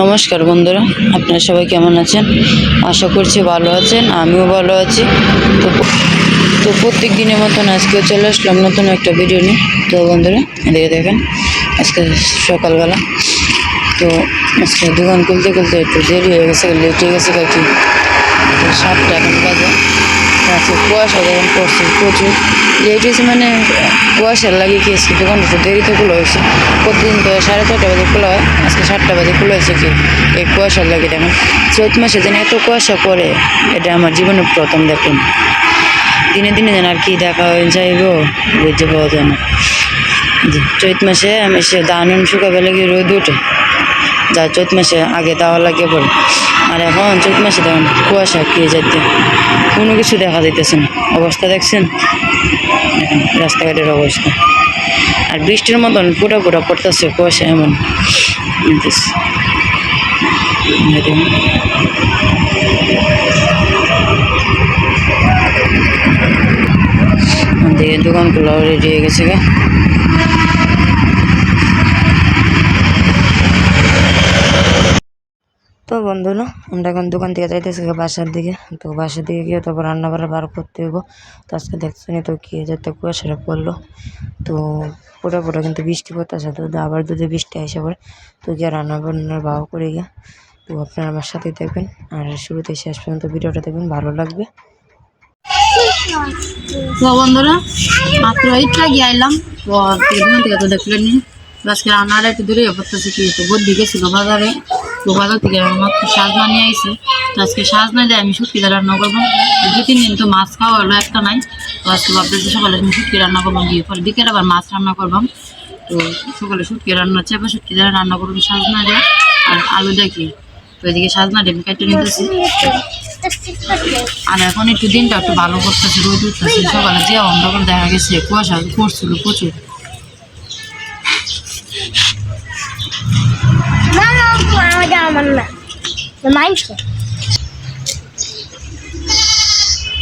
নমস্কার বন্ধুরা, আপনারা সবাই কেমন আছেন? আশা করছি ভালো আছেন, আমিও ভালো আছি। তো তো প্রত্যেক দিনের মতন আজকেও চলে আসলাম নতুন একটা ভিডিও নিয়ে। তো বন্ধুরা, এদিকে দেখেন, আজকে সকালবেলা। তো আজকে দোকান খুলতে খুলতে একটু দেরি হয়ে গেছে, লেট হয়ে গেছে আর কি। 7টা এখন বাজে। আজকে কুয়াশা যখন পড়ছে প্রচুর লেট হয়েছে, মানে কুয়াশার লাগে কি আজকে দোকানটা একটু দেরিতে খোলা হয়েছে। প্রতিদিন তো 6:30 বাজে খোলা হয়, আজকে 7টা বাজে খোলা হয়েছে কি এই কুয়াশার লাগে। দেখেন চৈত মাসে যেন এত কুয়াশা পড়ে, এটা আমার জীবনে প্রথম দেখলাম। দিনে দিনে যেন আর কি দেখা হয়ে যাইব বুঝতে পাওয়া যায় না। চৈত মাসে আমি সে ধান শুকাবে লাগে রোদ উঠে, যা চৈত মাসে আগে দেওয়া লাগে পড়ে। আর এখন চৈত মাসে দেখুন কুয়াশা কে যাইতে কোনো কিছু দেখা যাইতেছে না। অবস্থা দেখছেন, রাস্তাঘাটের অবস্থা। আর বৃষ্টির মতন পুরা পুরা পড়তেছে কুয়াশা, এমন দেখে দোকানগুলো রেডি হয়ে গেছে গা। তো বন্ধুরা, আমরা এখন দোকান থেকে যাইতেছি বাসার দিকে। তো বাসার দিকে গিয়ে তারপর রান্না বান্না বার করতে হইব। তো আজকে দেখছেন তো কি যাতে কুয়াশাটা পড়লো, তো পুরো কিন্তু বৃষ্টি পড়তেছে। তো আবার যদি বৃষ্টি আসে পড়ে তো গিয়ে রান্না বান্নার ভাও করে গিয়া। তো আপনারা আমার সাথে দেখবেন আর শুরুতে শেষ পর্যন্ত ভিডিওটা দেখবেন, ভালো লাগবে। তো বন্ধুরা, মাত্র এইটা গিয়ে আইলাম। তো থেকে তো দেখলেন আজকে রান্নাটা একটু দূরে পড়তেছে কি, তো বদ্যি গেছিল বাজারে। তো বাজার থেকে মাত্র সাজনা নিয়ে আইসে। তো আজকে সাজনা দিয়ে আমি শুটকি রান্না করবো। 2-3 দিন তো মাছ খাওয়া হলো একটা নাই। তো আজকে ভাবতেছি সকালে আমি শুটকি রান্না করবো, দিয়ে পরে বিকেলে আবার মাছ রান্না করবাম। তো সকালে শুটকি রান্না চেপে শুটকি দিয়ে রান্না করবো সাজনা দিয়ে আর আলু দেখি। তো এদিকে সাজনা দিয়ে কেটে নিতেছি। আর এখন একটু দিনটা একটু ভালো করতেছে, রোদ উঠতেছে। সকালে যে অন্ধকার দেখা গেছে, কুয়াশা পড়ছিল প্রচুর।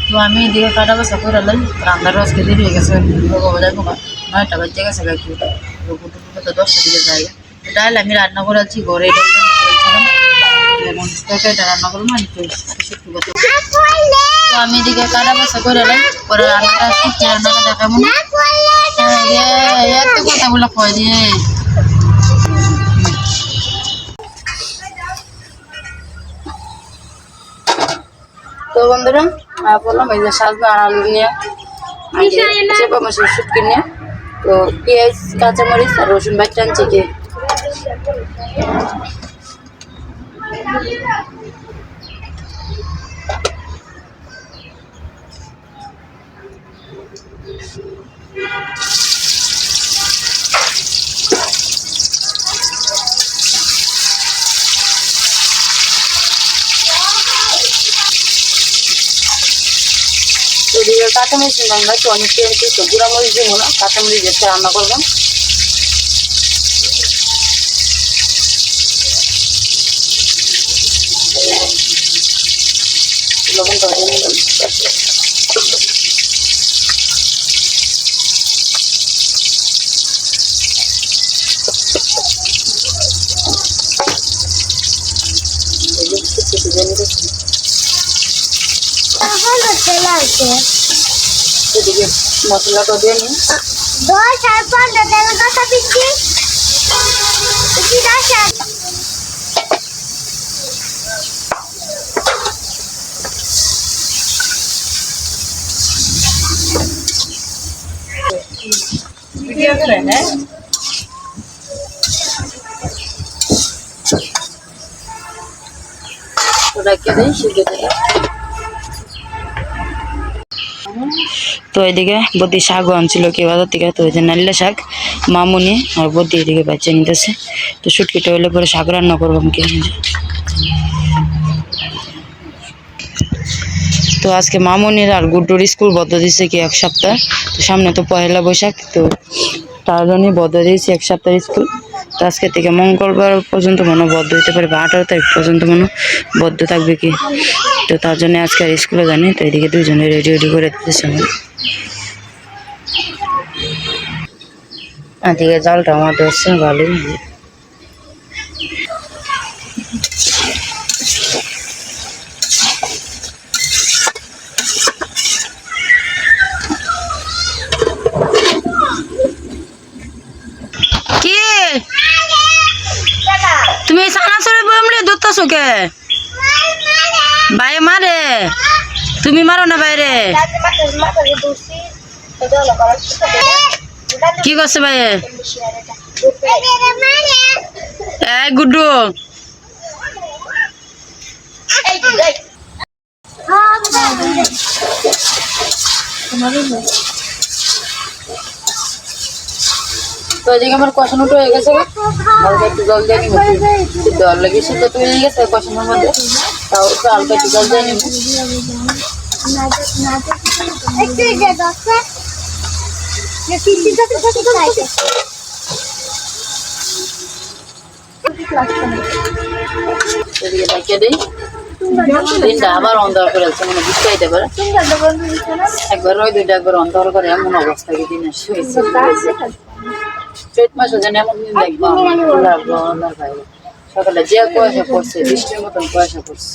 তো আমি এদিকে কাটা বাসা করে এলাম, রান্নার আজকে দেরি হয়ে গেছে। 9টা বাজে গেছে গাড়ি, 10টার দিকে যাই। ডাল আমি রান্না করেছি ঘরে, এখন তরকারিটা রান্না করবো না। তো আমি এদিকে কাটা বাসা করে এলাম, পরে রান্নাটা শুটকি রান্নাটা দেখাবো না। এত কথা বলে কয় দিয়ে। তো বন্ধুরা, বললাম এই যে সাজনা আর আলু নিয়ে চেপা মাছের শুটকি নিয়ে। তো পেঁয়াজ কাঁচামরিচ আর রসুন বাটা আনছি কি। কাঁচামরিচ রান্না তো অনেক তো গুঁড়া মরিচ দিব না, কাঁচামরিচ দিয়ে রান্না করবেন। লবণটা এদিকে মশলাটা দিয়ে নিই। 10 আর 15 টাকা কথা দিচ্ছি। ভিডিও করে না ওটা কে দেই শিখে দেয়। তো এদিকে বদ্দি শাকও আনছিল কি বাজার থেকে। তো ওই যে নাল্লা শাক মামুনি আর বদ্দি এদিকে বাচ্চা নিতেছে। তো শুটকিটা হলে পরে শাক রান্না করবো কি। তো আজকে মামুনির আর গুড্ডুর স্কুল বদ্ধ দিয়েছে কি 1 সপ্তাহ। তো সামনে তো পয়লা বৈশাখ, তো তার জন্যই বদ্ধ দিয়েছে 1 সপ্তাহ স্কুল। তো আজকে থেকে মঙ্গলবার পর্যন্ত মনে বদ্ধ হইতে পারে, বা 18 তারিখ পর্যন্ত মনে বদ্ধ থাকবে কি। তো তার জন্য আজকে আর স্কুলে জানি। তো এদিকে দুজনে রেডি করে দিতেছে আমার। এদিকে জালটা আমাদের হচ্ছে ভালোই। তুমি সানাসুরে বমলে ধরতেছো কে? ভাই মারে, তুমি মারো না বাইরে। কি করছে ভাই? এই গুড্ডু তো এদিকে আমার কষানো উঠে হয়ে গেছে, হালকা একটু জল দিয়ে নিব, সিদ্ধ আর লাগে সিদ্ধ তো হয়ে গেছে কষানোর মধ্যে, তাও একটু হালকা একটু জল দিয়ে নিব। এদিকে ঢাকিয়ে দিই, দিনটা আবার অন্ধকার করে আছে, মানে বুঝতে পাইতে পারে একবার ওই দুইটা একবার অন্ধকার করে এমন অবস্থা কি দিন চৈত মাসে যেন এমন দিন দেখবো সকালে যে কুয়াশা পড়ছে, বৃষ্টির মতন কুয়াশা পড়ছে।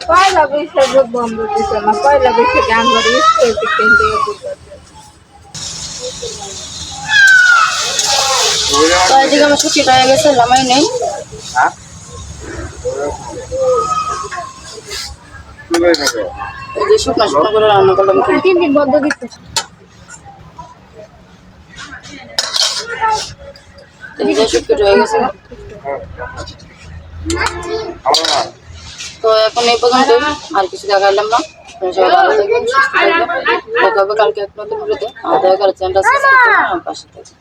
পয়লা বৈশাখ বন্ধ দিতে না, পয়লা বৈশাখে আমরা স্কুল থেকে তো এদিকে আমার ছুটিটা হয়ে গেছে, লামাই নেই। এই যে শুকনা শুকনো করে রান্না করলাম, 3 দিন বন্ধ দিতে। এদিকে শুকিয়ে হয়ে গেছে। তো এখন এই পর্যন্ত, আর কিছু দেখাইলাম না। সবাই ভালো থাকবেন, সুস্থ থাকবেন, দেখা হবে কালকে এক নতুন ভিডিওতে। আমাদের চ্যানেলটা সাবস্ক্রাইব করবেন, আমার পাশে থাকবেন।